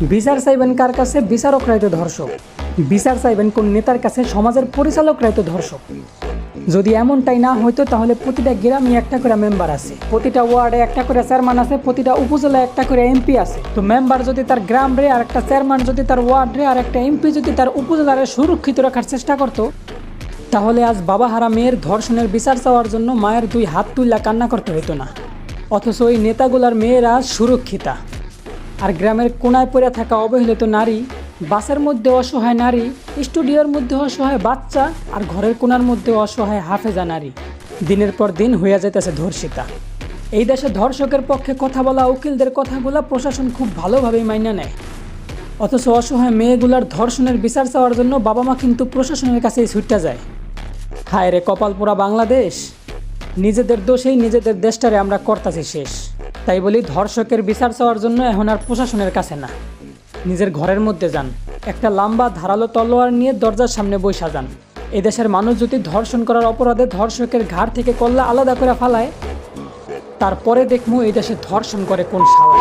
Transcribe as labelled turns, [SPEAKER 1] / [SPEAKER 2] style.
[SPEAKER 1] বিচার চাইবেন কার কাছে? বিচারকরাই তো ধর্ষক। বিচার চাইবেন কোন নেতার কাছে? সমাজের পরিচালকরাই তো ধর্ষক। যদি এমনটাই না হইতো তাহলে প্রতিটা গ্রামে একটা করে মেম্বার আছে, প্রতিটা ওয়ার্ডে একটা করে চেয়ারম্যান আছে, প্রতিটা উপজেলায় একটা করে এমপি আছে। তো মেম্বার যদি তার গ্রাম রে, আর একটা চেয়ারম্যান যদি তার ওয়ার্ড রে, আর একটা এমপি যদি তার উপজেলারে সুরক্ষিত রাখার চেষ্টা করতো, তাহলে আজ বাবাহারা মেয়ের ধর্ষণের বিচার চাওয়ার জন্য মায়ের দুই হাত তুইলা কান্না করতে হতো না। অথচ ওই নেতাগুলার মেয়েরা সুরক্ষিতা, আর গ্রামের কোনায় পড়ে থাকা অবহেলিত নারী, বাসের মধ্যে অসহায় নারী, স্টুডিওর মধ্যে অসহায় বাচ্চা, আর ঘরের কোনার মধ্যে অসহায় হাফেজা নারী দিনের পর দিন হইয়া যাইতেছে ধর্ষিতা। এই দেশে ধর্ষকের পক্ষে কথা বলা উকিলদের কথাগুলা প্রশাসন খুব ভালোভাবেই মাইনা নেয়। অথচ অসহায় মেয়েগুলার ধর্ষণের বিচার চাওয়ার জন্য বাবা মা কিন্তু প্রশাসনের কাছেই ছুটতে যায়। হায় রে কপাল পোড়া বাংলাদেশ, নিজেদের দোষেই নিজেদের দেশটারে আমরা করতাছি শেষ। তাই বলি, ধর্ষকের বিচার চাওয়ার জন্য এখন আর প্রশাসনের কাছে না, নিজের ঘরের মধ্যে যান, একটা লম্বা ধারালো তলোয়ার নিয়ে দরজার সামনে বইসা যান। এই দেশের মানুষ যদি ধর্ষণ করার অপরাধে ধর্ষকের ঘাড় থেকে কল্লা আলাদা করে ফালায়, তারপরে দেখবো এই দেশে ধর্ষণ করে কোন শালা।